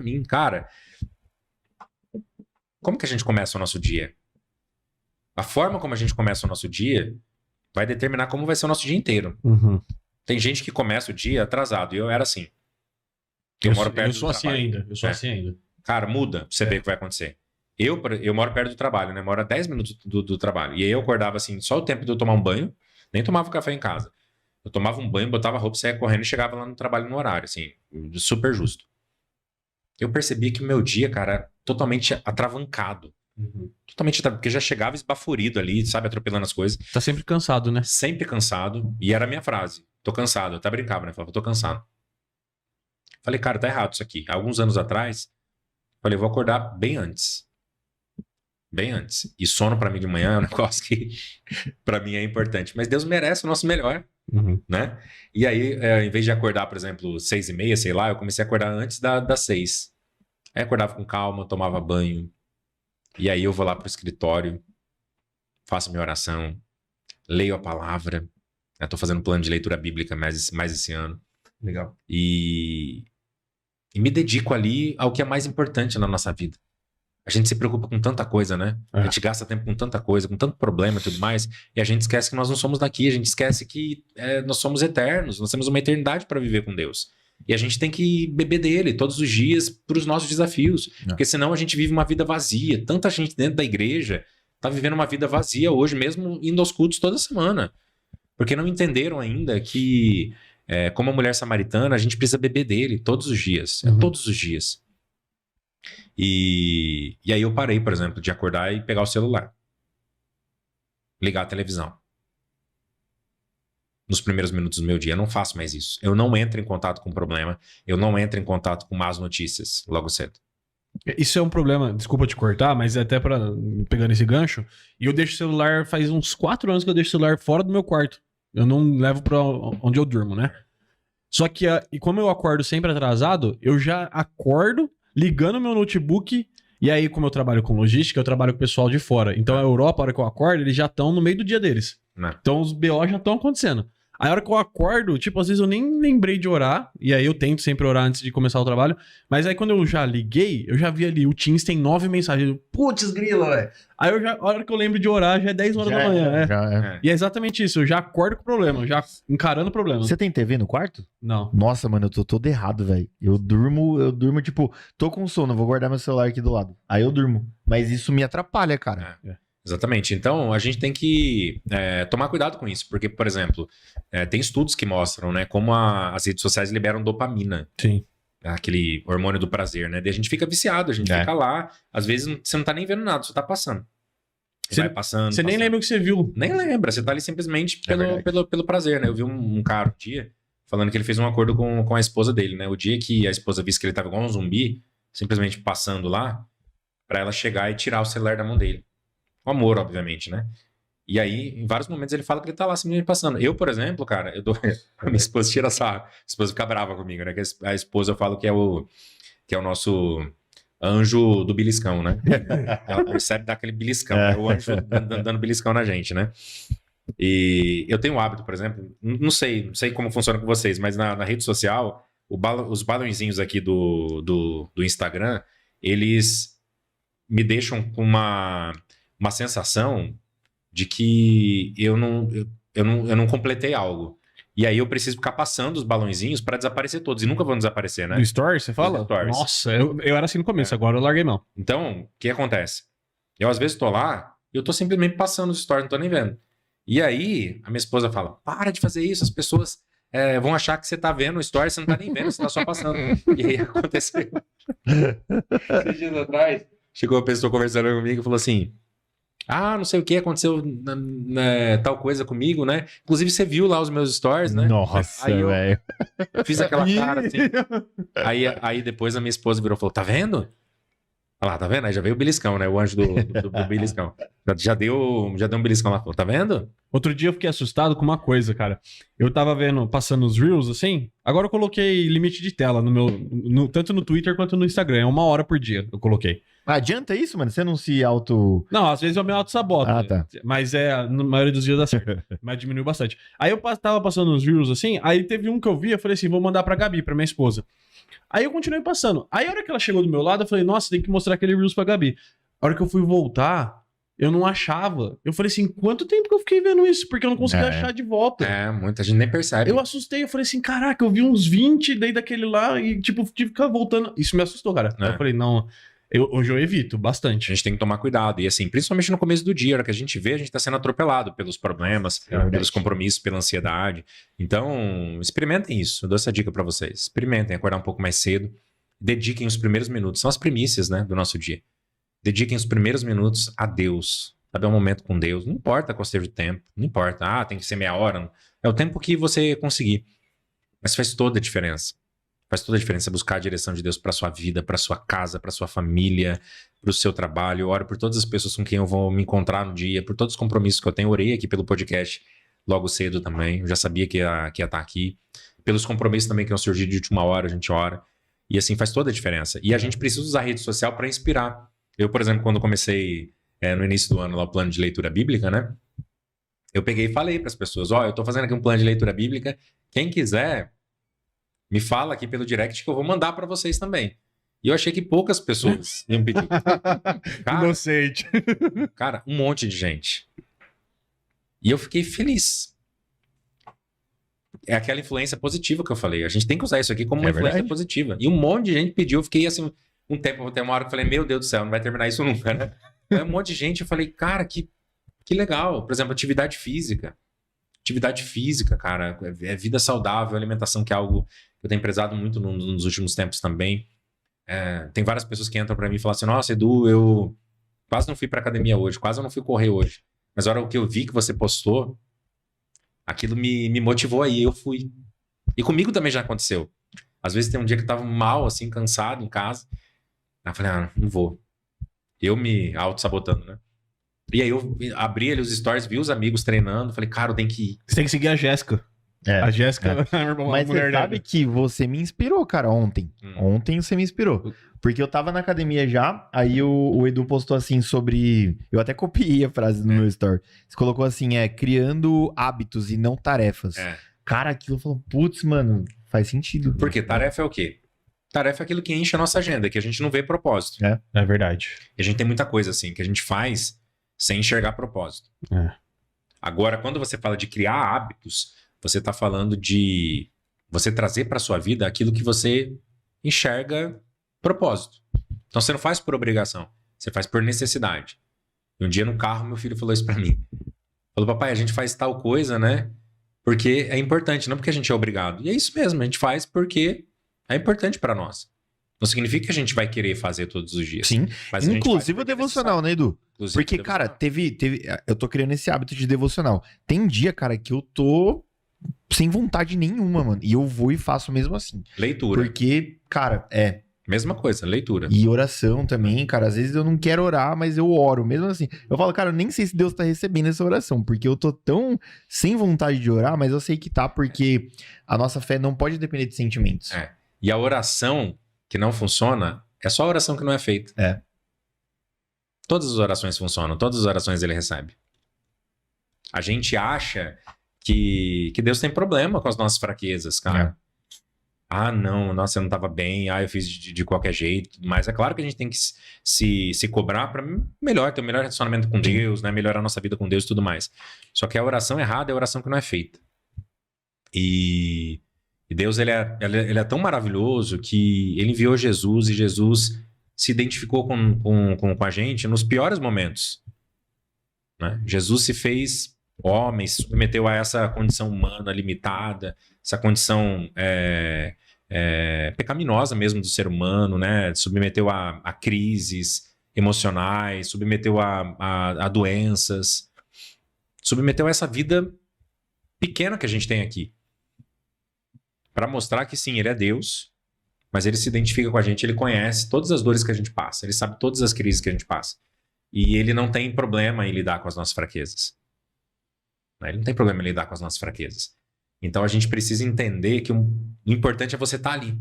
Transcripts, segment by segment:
mim, cara, como que a gente começa o nosso dia? A forma como a gente começa o nosso dia vai determinar como vai ser o nosso dia inteiro. Uhum. Tem gente que começa o dia atrasado, e eu era assim. Eu moro perto do trabalho. Eu sou assim ainda. Cara, muda pra você ver o que vai acontecer. Eu moro perto do trabalho, né? Moro a 10 minutos do trabalho. E aí eu acordava assim, só o tempo de eu tomar um banho, nem tomava café em casa. Eu tomava um banho, botava a roupa, saía correndo e chegava lá no trabalho no horário, assim, super justo. Eu percebi que o meu dia, cara, era totalmente atravancado. Uhum. Totalmente, porque já chegava esbaforido ali, sabe, atropelando as coisas. Tá sempre cansado, né? Sempre cansado. E era a minha frase. Tô cansado. Eu até brincava, né? Falava, tô cansado. Falei, cara, tá errado isso aqui. Há alguns anos atrás, falei, vou acordar bem antes. Bem antes. E sono pra mim de manhã é um negócio que pra mim é importante. Mas Deus merece o nosso melhor, né? E aí, em vez de acordar, por exemplo, 6h30, sei lá, eu comecei a acordar antes das 6. Aí acordava com calma, tomava banho. E aí eu vou lá pro escritório, faço minha oração, leio a palavra. Eu tô fazendo um plano de leitura bíblica mais esse ano. Legal. E me dedico ali ao que é mais importante na nossa vida. A gente se preocupa com tanta coisa, né? A gente gasta tempo com tanta coisa, com tanto problema e tudo mais, e a gente esquece que nós não somos daqui, a gente esquece que nós somos eternos, nós temos uma eternidade para viver com Deus. E a gente tem que beber dele todos os dias para os nossos desafios, porque senão a gente vive uma vida vazia. Tanta gente dentro da igreja tá vivendo uma vida vazia hoje, mesmo indo aos cultos toda semana, porque não entenderam ainda que, como a mulher samaritana, a gente precisa beber dele todos os dias, todos os dias. E aí eu parei, por exemplo, de acordar e pegar o celular. Ligar a televisão. Nos primeiros minutos do meu dia. Eu não faço mais isso. Eu não entro em contato com o problema. Eu não entro em contato com más notícias logo cedo. Isso é um problema, desculpa te cortar, mas é até pegando esse gancho. E eu deixo o celular, faz uns 4 anos que eu deixo o celular fora do meu quarto. Eu não levo pra onde eu durmo, né? Só que, e como eu acordo sempre atrasado, eu já acordo ligando meu notebook, e aí, como eu trabalho com logística, eu trabalho com o pessoal de fora. Então, a Europa, a hora que eu acordo, eles já estão no meio do dia deles. Então, os BO já estão acontecendo. Aí, a hora que eu acordo, tipo, às vezes eu nem lembrei de orar, e aí eu tento sempre orar antes de começar o trabalho, mas aí quando eu já liguei, eu já vi ali, o Teams tem 9 mensagens. Putz, grila, velho. Aí, a hora que eu lembro de orar, já é 10 horas da manhã, né? E é exatamente isso, eu já acordo com o problema, já encarando o problema. Você tem TV no quarto? Não. Nossa, mano, eu tô todo errado, velho. Eu durmo, tipo, tô com sono, vou guardar meu celular aqui do lado. Aí eu durmo. Mas isso me atrapalha, cara. Exatamente. Então, a gente tem que tomar cuidado com isso. Porque, por exemplo, tem estudos que mostram, né, como as redes sociais liberam dopamina. Sim. Aquele hormônio do prazer, né? Daí a gente fica viciado, a gente fica lá. Às vezes você não tá nem vendo nada, você tá passando. Você vai passando. Você nem lembra o que você viu. Nem lembra, você tá ali simplesmente pelo prazer, né? Eu vi um cara um dia falando que ele fez um acordo com a esposa dele, né? O dia que a esposa visse que ele tava igual um zumbi, simplesmente passando lá, pra ela chegar e tirar o celular da mão dele. Com amor, obviamente, né? E aí, em vários momentos, ele fala que ele tá lá simplesmente passando. Eu, por exemplo, cara, a minha esposa tira sarro. A esposa fica brava comigo, né? Que a esposa eu falo que é o nosso anjo do beliscão, né? Ela percebe dar aquele beliscão, né? O anjo dando beliscão na gente, né? E eu tenho um hábito, por exemplo, não sei como funciona com vocês, mas na rede social, os balãozinhos aqui do Instagram, eles me deixam com uma sensação de que eu não completei algo. E aí eu preciso ficar passando os balãozinhos para desaparecer todos. E nunca vão desaparecer, né? No Stories, você fala? Stories. Nossa, eu era assim no começo, agora eu larguei mão. Então, o que acontece? Eu às vezes tô lá e eu tô simplesmente passando os Stories, não tô nem vendo. E aí a minha esposa fala, para de fazer isso, as pessoas vão achar que você tá vendo o Stories, você não tá nem vendo, você tá só passando. E aí aconteceu. 6 dias atrás, chegou uma pessoa conversando comigo e falou assim, não sei o que, aconteceu tal coisa comigo, né? Inclusive, você viu lá os meus stories, né? Nossa, velho. Fiz aquela cara assim. Aí depois a minha esposa virou e falou, tá vendo? Olha lá, tá vendo? Aí já veio o beliscão, né? O anjo do beliscão. Já deu um beliscão lá. Falou, tá vendo? Outro dia eu fiquei assustado com uma coisa, cara. Eu tava passando os Reels, assim. Agora eu coloquei limite de tela tanto no Twitter quanto no Instagram. É 1 hora por dia eu coloquei. Adianta isso, mano? Você não se auto... Não, às vezes eu me auto-saboto. Tá. Mas na maioria dos dias dá certo. Mas diminuiu bastante. Aí eu tava passando os Reels assim, aí teve um que eu vi, eu falei assim, vou mandar pra Gabi, pra minha esposa. Aí eu continuei passando. Aí a hora que ela chegou do meu lado, eu falei, nossa, tem que mostrar aquele Reels pra Gabi. A hora que eu fui voltar, eu não achava. Eu falei assim, quanto tempo que eu fiquei vendo isso? Porque eu não conseguia achar de volta. Muita gente nem percebe. Eu assustei, eu falei assim, caraca, eu vi uns 20, daí daquele lá, e tipo, tive que ficar voltando. Isso me assustou, cara. Aí eu falei, não, hoje eu evito bastante. A gente tem que tomar cuidado. E assim, principalmente no começo do dia, a hora que a gente vê, a gente tá sendo atropelado pelos problemas, pelos compromissos, pela ansiedade. Então, experimentem isso. Eu dou essa dica pra vocês. Experimentem acordar um pouco mais cedo. Dediquem os primeiros minutos. São as primícias, né, do nosso dia. Dediquem os primeiros minutos a Deus. Sabe, é um momento com Deus. Não importa qual seja o tempo. Não importa. Tem que ser meia hora. É o tempo que você conseguir. Mas faz toda a diferença. Faz toda a diferença buscar a direção de Deus para sua vida, para sua casa, para sua família, para o seu trabalho. Eu oro por todas as pessoas com quem eu vou me encontrar no dia, por todos os compromissos que eu tenho. Orei aqui pelo podcast logo cedo também. Eu já sabia que ia estar aqui. Pelos compromissos também que iam surgir de última hora, a gente ora. E assim, faz toda a diferença. E a gente precisa usar a rede social para inspirar. Eu, por exemplo, quando comecei no início do ano lá o plano de leitura bíblica, né? Eu peguei e falei para as pessoas, eu tô fazendo aqui um plano de leitura bíblica. Quem quiser, me fala aqui pelo direct que eu vou mandar para vocês também. E eu achei que poucas pessoas iam pedir. Inocente. Cara, um monte de gente. E eu fiquei feliz. É aquela influência positiva que eu falei. A gente tem que usar isso aqui como uma influência positiva. E um monte de gente pediu. Eu fiquei assim, um tempo, até uma hora que eu falei, meu Deus do céu, não vai terminar isso nunca, né? Aí um monte de gente, eu falei, cara, que legal. Por exemplo, atividade física. Atividade física, cara, é vida saudável, alimentação, que é algo que eu tenho prezado muito nos últimos tempos também. Tem várias pessoas que entram pra mim e falam assim, nossa, Edu, eu quase não fui pra academia hoje, quase eu não fui correr hoje. Mas a hora que eu vi que você postou, aquilo me motivou aí, eu fui. E comigo também já aconteceu. Às vezes tem um dia que eu tava mal, assim, cansado em casa. Aí eu falei, não vou. Eu me auto-sabotando, né? E aí eu abri ali os stories, vi os amigos treinando, falei, cara, eu tenho que ir. Você tem que seguir a Jéssica. A Jéssica é uma Mas mulher, você sabe que você me inspirou, cara, ontem. Ontem você me inspirou. Porque eu tava na academia já, aí o Edu postou assim sobre... Eu até copiei a frase no meu story. Você colocou assim, criando hábitos e não tarefas. Cara, aquilo falou, putz, mano, faz sentido. Porque tarefa é o quê? Tarefa é aquilo que enche a nossa agenda, que a gente não vê propósito. É verdade. E a gente tem muita coisa assim, que a gente faz sem enxergar propósito. Agora, quando você fala de criar hábitos, você tá falando de você trazer pra sua vida aquilo que você enxerga propósito. Então você não faz por obrigação, você faz por necessidade. E um dia no carro, meu filho falou isso pra mim. Falou, papai, a gente faz tal coisa, né? Porque é importante, não porque a gente é obrigado. E é isso mesmo, a gente faz porque é importante pra nós. Não significa que a gente vai querer fazer todos os dias. Sim, mas inclusive o devocional, né, Edu? Porque, cara, teve... Eu tô criando esse hábito de devocional. Tem dia, cara, que eu tô sem vontade nenhuma, mano. E eu vou e faço mesmo assim. Leitura. Porque, cara, mesma coisa, leitura. E oração também, cara. Às vezes eu não quero orar, mas eu oro. Mesmo assim, eu falo, cara, eu nem sei se Deus tá recebendo essa oração. Porque eu tô tão sem vontade de orar, mas eu sei que tá, porque a nossa fé não pode depender de sentimentos. E a oração que não funciona, é só a oração que não é feita. Todas as orações funcionam, todas as orações ele recebe. A gente acha que Deus tem problema com as nossas fraquezas, cara. Não, nossa, eu não tava bem, eu fiz de qualquer jeito. Mas é claro que a gente tem que se cobrar pra melhor, ter um melhor relacionamento com Deus, né? Melhorar a nossa vida com Deus e tudo mais. Só que a oração errada é a oração que não é feita. E Deus, ele é tão maravilhoso que ele enviou Jesus, e Jesus se identificou com a gente nos piores momentos. Né? Jesus se fez homem, se submeteu a essa condição humana limitada, essa condição pecaminosa mesmo do ser humano, né? Submeteu a crises emocionais, submeteu a doenças, submeteu a essa vida pequena que a gente tem aqui. Para mostrar que sim, ele é Deus, mas ele se identifica com a gente, ele conhece todas as dores que a gente passa, ele sabe todas as crises que a gente passa. E ele não tem problema em lidar com as nossas fraquezas. Ele não tem problema em lidar com as nossas fraquezas. Então a gente precisa entender que o importante é você estar ali.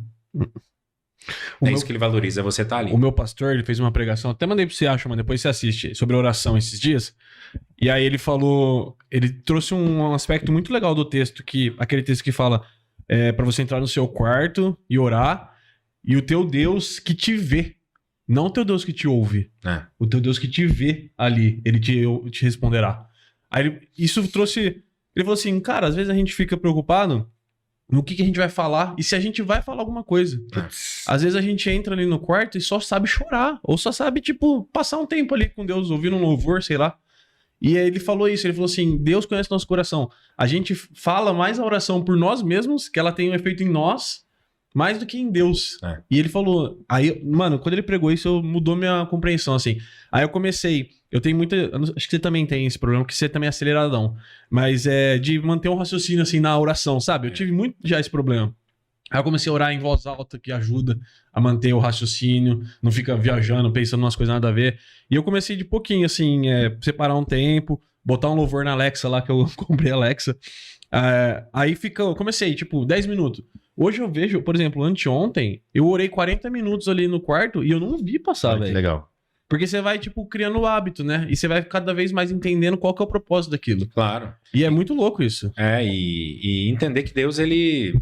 Isso que ele valoriza, é você estar ali. O meu pastor, ele fez uma pregação, até mandei pra você, mas depois você assiste, sobre oração esses dias. E aí ele falou, ele trouxe um aspecto muito legal do texto, aquele texto que fala... para você entrar no seu quarto e orar, e o teu Deus que te vê. Não o teu Deus que te ouve. O teu Deus que te vê ali, ele te responderá. Aí isso trouxe... Ele falou assim, cara, às vezes a gente fica preocupado no que a gente vai falar e se a gente vai falar alguma coisa. Às vezes a gente entra ali no quarto e só sabe chorar. Ou só sabe, tipo, passar um tempo ali com Deus, ouvindo um louvor, sei lá. E aí ele falou isso, ele falou assim, Deus conhece nosso coração. A gente fala mais a oração por nós mesmos, que ela tem um efeito em nós, mais do que em Deus. E ele falou... Aí, mano, quando ele pregou isso, mudou minha compreensão, assim. Aí eu comecei... Eu tenho muita... Acho que você também tem esse problema, que você também é aceleradão. Mas é de manter um raciocínio, assim, na oração, sabe? Eu tive muito já esse problema. Aí eu comecei a orar em voz alta, que ajuda a manter o raciocínio. Não fica viajando, pensando umas coisas nada a ver. E eu comecei de pouquinho, assim, separar um tempo, botar um louvor na Alexa lá, que eu comprei a Alexa. Aí eu comecei, tipo, 10 minutos. Hoje eu vejo, por exemplo, anteontem, eu orei 40 minutos ali no quarto e eu não vi passar, velho. Legal. Porque você vai, tipo, criando o hábito, né? E você vai cada vez mais entendendo qual que é o propósito daquilo. Claro. E é muito louco isso. E entender que Deus, ele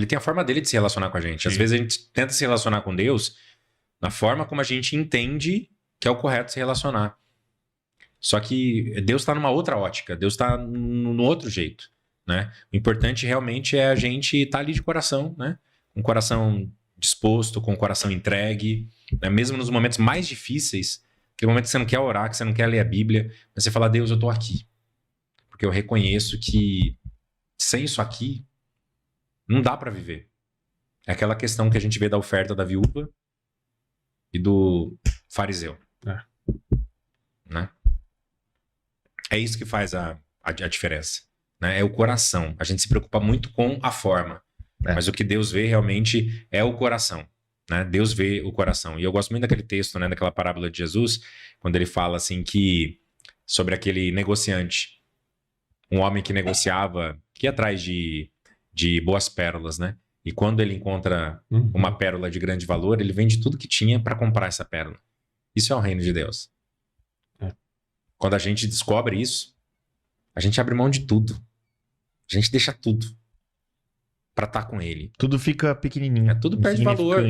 tem a forma dele de se relacionar com a gente. Sim. Às vezes a gente tenta se relacionar com Deus na forma como a gente entende que é o correto se relacionar. Só que Deus está numa outra ótica. Deus está no outro jeito, né? O importante realmente é a gente estar ali de coração, né? Com o coração disposto, com o coração entregue, né? Mesmo nos momentos mais difíceis, aquele momento que você não quer orar, que você não quer ler a Bíblia, mas você fala, Deus, eu tô aqui. Porque eu reconheço que sem isso aqui, não dá para viver. É aquela questão que a gente vê da oferta da viúva e do fariseu. Né? É isso que faz a diferença. Né? É o coração. A gente se preocupa muito com a forma. Mas o que Deus vê realmente é o coração. Né? Deus vê o coração. E eu gosto muito daquele texto, né, daquela parábola de Jesus, quando ele fala assim que sobre aquele negociante, um homem que negociava, que ia atrás de boas pérolas, né? E quando ele encontra uma pérola de grande valor, ele vende tudo que tinha para comprar essa pérola. Isso é o reino de Deus. Quando a gente descobre isso, a gente abre mão de tudo. A gente deixa tudo para estar com ele. Tudo fica pequenininho. Tudo perde valor.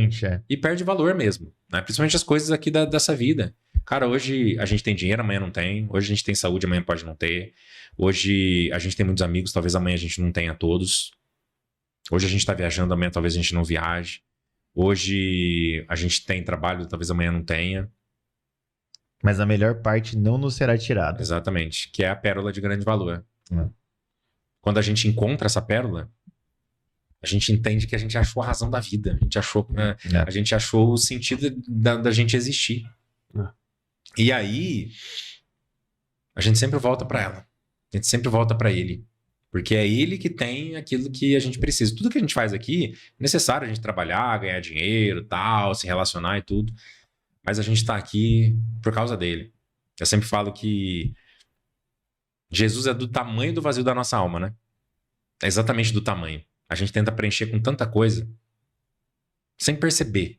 E perde valor mesmo. Né? Principalmente as coisas aqui dessa vida. Cara, hoje a gente tem dinheiro, amanhã não tem. Hoje a gente tem saúde, amanhã pode não ter. Hoje a gente tem muitos amigos, talvez amanhã a gente não tenha todos. Hoje a gente tá viajando, amanhã talvez a gente não viaje. Hoje a gente tem trabalho, talvez amanhã não tenha. Mas a melhor parte não nos será tirada. Exatamente, que é a pérola de grande valor. Quando a gente encontra essa pérola, a gente entende que a gente achou a razão da vida. A gente achou o sentido da gente existir. E aí, a gente sempre volta para ela. A gente sempre volta para ele. Porque é ele que tem aquilo que a gente precisa. Tudo que a gente faz aqui, é necessário a gente trabalhar, ganhar dinheiro, tal, se relacionar e tudo. Mas a gente está aqui por causa dele. Eu sempre falo que Jesus é do tamanho do vazio da nossa alma, né? É exatamente do tamanho. A gente tenta preencher com tanta coisa sem perceber.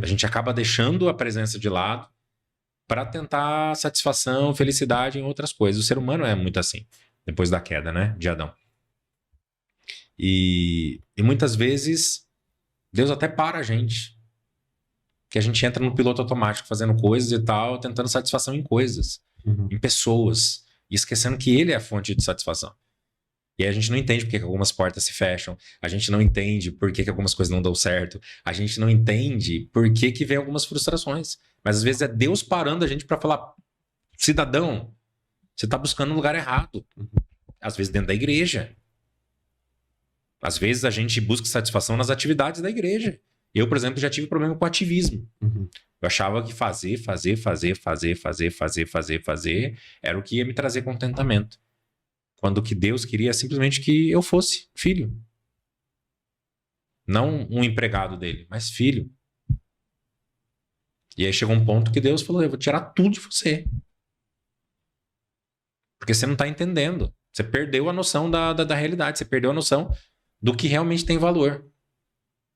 A gente acaba deixando a presença de lado para tentar satisfação, felicidade em outras coisas. O ser humano é muito assim, depois da queda, né, de Adão. E muitas vezes Deus até para a gente. Que a gente entra no piloto automático fazendo coisas e tal, tentando satisfação em coisas, em pessoas, e esquecendo que ele é a fonte de satisfação. E aí a gente não entende por que algumas portas se fecham, a gente não entende por que algumas coisas não dão certo, a gente não entende por que vem algumas frustrações. Mas às vezes é Deus parando a gente para falar, cidadão, você tá buscando um lugar errado. Às vezes dentro da igreja. Às vezes a gente busca satisfação nas atividades da igreja. Eu, por exemplo, já tive problema com ativismo. Eu achava que fazer era o que ia me trazer contentamento. Quando o que Deus queria é simplesmente que eu fosse filho. Não um empregado dele, mas filho. E aí chegou um ponto que Deus falou, eu vou tirar tudo de você. Porque você não está entendendo. Você perdeu a noção da realidade. Você perdeu a noção do que realmente tem valor.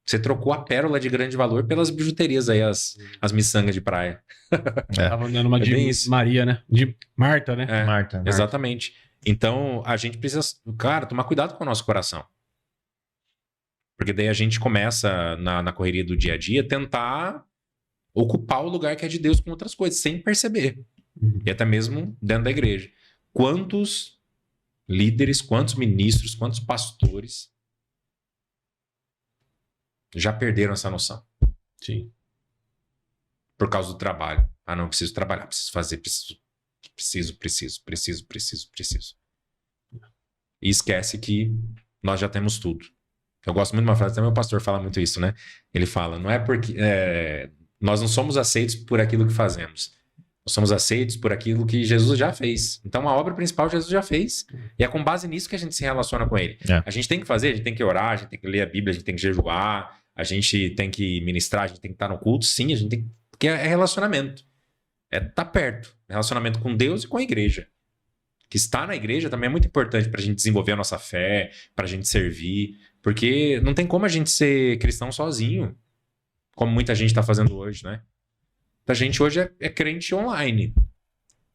Você trocou a pérola de grande valor pelas bijuterias aí, as miçangas de praia. Tava dando uma de Maria, né? De Marta, né? Marta. Exatamente. Então, a gente precisa, cara, tomar cuidado com o nosso coração. Porque daí a gente começa, na correria do dia a dia, tentar ocupar o lugar que é de Deus com outras coisas, sem perceber. E até mesmo dentro da igreja. Quantos líderes, quantos ministros, quantos pastores já perderam essa noção? Sim. Por causa do trabalho. Ah, não, preciso trabalhar, preciso fazer, preciso. E esquece que nós já temos tudo. Eu gosto muito de uma frase, até meu pastor fala muito isso, né? Ele fala, não é porque... nós não somos aceitos por aquilo que fazemos. Nós somos aceitos por aquilo que Jesus já fez. Então, a obra principal Jesus já fez. E é com base nisso que a gente se relaciona com ele. A gente tem que fazer, a gente tem que orar, a gente tem que ler a Bíblia, a gente tem que jejuar, a gente tem que ministrar, a gente tem que estar no culto. Sim, a gente tem que... Porque é relacionamento. É estar perto. Relacionamento com Deus e com a igreja. Que estar na igreja também é muito importante para a gente desenvolver a nossa fé, para a gente servir. Porque não tem como a gente ser cristão sozinho, como muita gente está fazendo hoje, né? A gente hoje é crente online.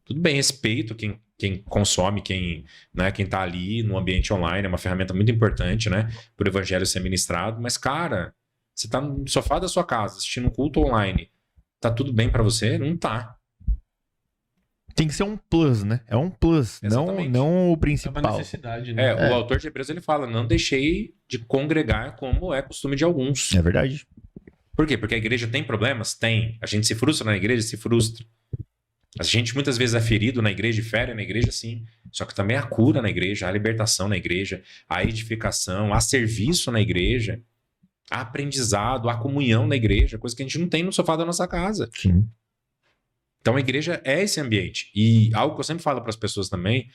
Tudo bem, respeito quem consome, quem tá ali no ambiente online, é uma ferramenta muito importante, né? Para o evangelho ser ministrado. Mas, cara, você tá no sofá da sua casa, assistindo um culto online, tá tudo bem para você? Não tá. Tem que ser um plus, né? É um plus, não o principal. É uma necessidade, né? O autor de Hebreus, ele fala, não deixei de congregar como é costume de alguns. É verdade. Por quê? Porque a igreja tem problemas? Tem. A gente se frustra na igreja? Se frustra. A gente muitas vezes é ferido na igreja e fere na igreja, sim. Só que também há cura na igreja, há libertação na igreja, há edificação, há serviço na igreja, há aprendizado, há comunhão na igreja, coisa que a gente não tem no sofá da nossa casa. Sim. Então a igreja é esse ambiente. E algo que eu sempre falo para as pessoas também,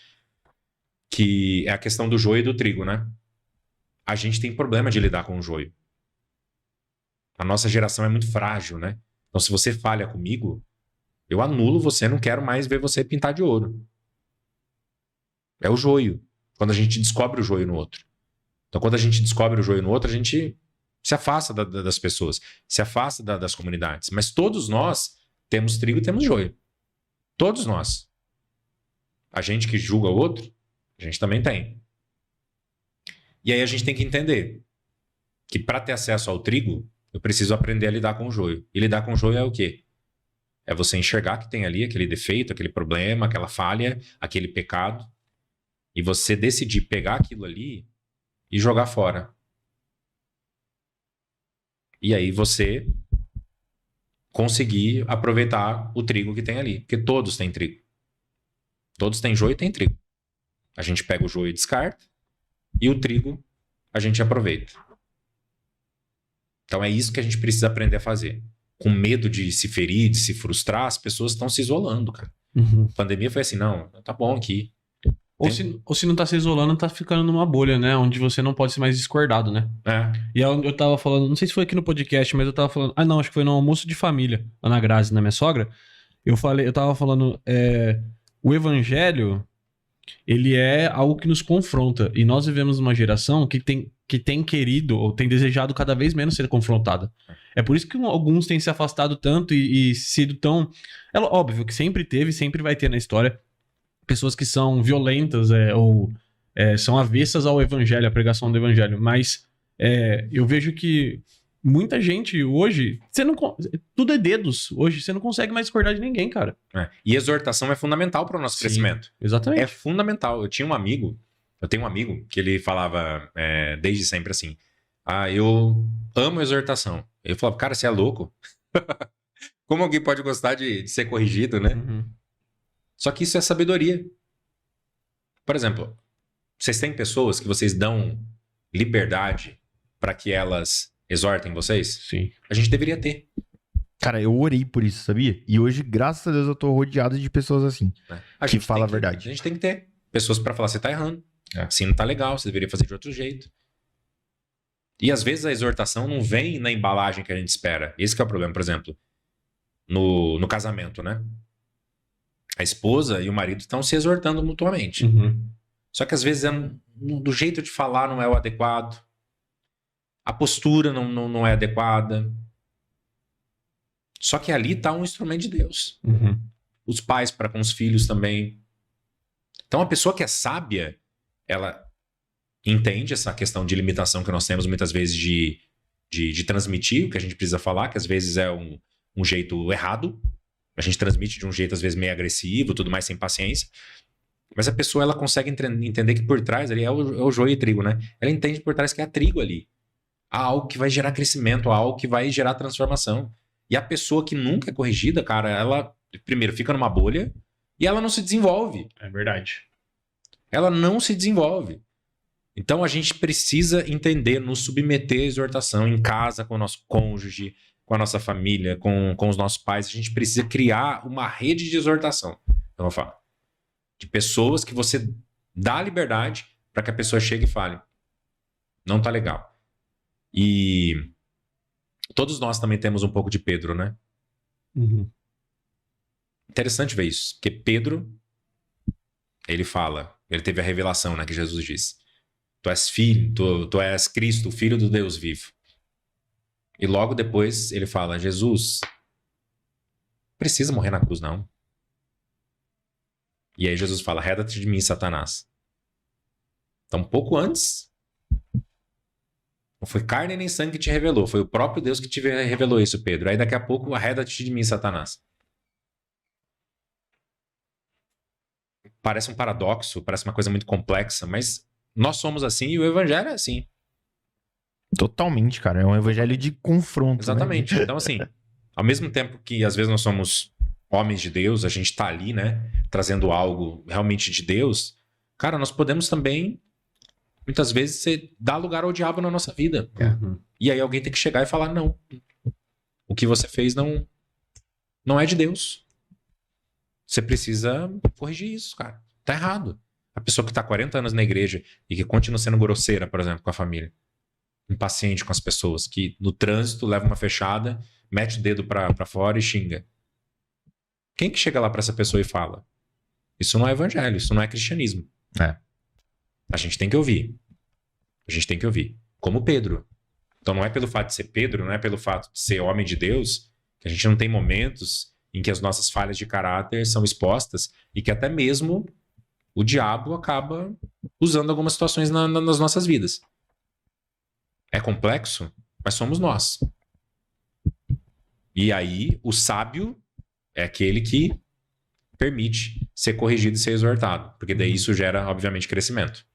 que é a questão do joio e do trigo, né? A gente tem problema de lidar com o joio. A nossa geração é muito frágil, né? Então, se você falha comigo, eu anulo você, não quero mais ver você pintar de ouro. É o joio. Quando a gente descobre o joio no outro. Então, quando a gente descobre o joio no outro, a gente se afasta das pessoas, se afasta das comunidades. Mas todos nós temos trigo e temos joio. Todos nós. A gente que julga o outro, a gente também tem. E aí a gente tem que entender que para ter acesso ao trigo, eu preciso aprender a lidar com o joio. E lidar com o joio é o quê? É você enxergar que tem ali aquele defeito, aquele problema, aquela falha, aquele pecado. E você decidir pegar aquilo ali e jogar fora. E aí você conseguir aproveitar o trigo que tem ali. Porque todos têm trigo. Todos têm joio e têm trigo. A gente pega o joio e descarta. E o trigo a gente aproveita. Então é isso que a gente precisa aprender a fazer. Com medo de se ferir, de se frustrar, as pessoas estão se isolando, cara. A pandemia foi assim, não, tá bom aqui. Ou se não tá se isolando, tá ficando numa bolha, né? Onde você não pode ser mais discordado, né? E eu tava falando, não sei se foi aqui no podcast, mas eu tava falando... Ah, não, acho que foi no almoço de família, lá na Grazi, na minha sogra. Eu tava falando, o evangelho, ele é algo que nos confronta. E nós vivemos uma geração que tem querido ou tem desejado cada vez menos ser confrontada. É por isso que alguns têm se afastado tanto e sido tão... É óbvio que sempre teve, sempre vai ter na história pessoas que são violentas ou são avessas ao evangelho, à pregação do evangelho. Mas eu vejo que muita gente hoje... tudo é dedos. Hoje você não consegue mais discordar de ninguém, cara. E exortação é fundamental para o nosso crescimento. Exatamente. É fundamental. Eu tenho um amigo que ele falava desde sempre assim, eu amo exortação. Ele falava, cara, você é louco? Como alguém pode gostar de ser corrigido, né? Só que isso é sabedoria. Por exemplo, vocês têm pessoas que vocês dão liberdade para que elas exortem vocês? Sim. A gente deveria ter. Cara, eu orei por isso, sabia? E hoje, graças a Deus, eu tô rodeado de pessoas assim, que falam a verdade. A gente tem que ter pessoas para falar, você tá errando. Assim não tá legal, você deveria fazer de outro jeito. E às vezes a exortação não vem na embalagem que a gente espera. Esse que é o problema, por exemplo, no casamento, né? A esposa e o marido estão se exortando mutuamente. Só que às vezes do jeito de falar não é o adequado. A postura não é adequada. Só que ali está um instrumento de Deus. Os pais para com os filhos também. Então a pessoa que é sábia, ela entende essa questão de limitação que nós temos muitas vezes de transmitir o que a gente precisa falar, que às vezes é um jeito errado. A gente transmite de um jeito às vezes meio agressivo, tudo mais sem paciência. Mas a pessoa ela consegue entender que por trás ali é o joio e trigo, né? Ela entende por trás que é trigo ali. Há algo que vai gerar crescimento, há algo que vai gerar transformação. E a pessoa que nunca é corrigida, cara, ela primeiro fica numa bolha e ela não se desenvolve. É verdade. Ela não se desenvolve. Então a gente precisa entender, nos submeter à exortação em casa, com o nosso cônjuge, com a nossa família, com os nossos pais. A gente precisa criar uma rede de exortação. Então eu falo. De pessoas que você dá liberdade para que a pessoa chegue e fale: não tá legal. E todos nós também temos um pouco de Pedro, né? Uhum. Interessante ver isso. Porque Pedro, ele fala, ele teve a revelação, né, que Jesus disse: tu és filho, tu és Cristo, filho do Deus vivo. E logo depois ele fala: Jesus, precisa morrer na cruz, não. E aí Jesus fala: reda-te de mim, Satanás. Então, pouco antes, não foi carne nem sangue que te revelou, foi o próprio Deus que te revelou isso, Pedro. Aí daqui a pouco, arreda-te de mim, Satanás. Parece um paradoxo, parece uma coisa muito complexa, mas nós somos assim e o evangelho é assim. Totalmente, cara. É um evangelho de confronto. Exatamente. Né? Então, assim, ao mesmo tempo que às vezes nós somos homens de Deus, a gente tá ali, né, trazendo algo realmente de Deus, cara, nós podemos também, muitas vezes, dar lugar ao diabo na nossa vida. Uhum. E aí alguém tem que chegar e falar: não, o que você fez não é de Deus. Você precisa corrigir isso, cara. Tá errado. A pessoa que tá 40 anos na igreja e que continua sendo grosseira, por exemplo, com a família, impaciente com as pessoas, que no trânsito leva uma fechada, mete o dedo pra fora e xinga. Quem que chega lá pra essa pessoa e fala: isso não é evangelho, isso não é cristianismo. É. A gente tem que ouvir. A gente tem que ouvir. Como Pedro. Então não é pelo fato de ser Pedro, não é pelo fato de ser homem de Deus, que a gente não tem momentos em que as nossas falhas de caráter são expostas e que até mesmo o diabo acaba usando algumas situações nas nossas vidas. É complexo, mas somos nós. E aí, o sábio é aquele que permite ser corrigido e ser exortado, porque daí isso gera, obviamente, crescimento.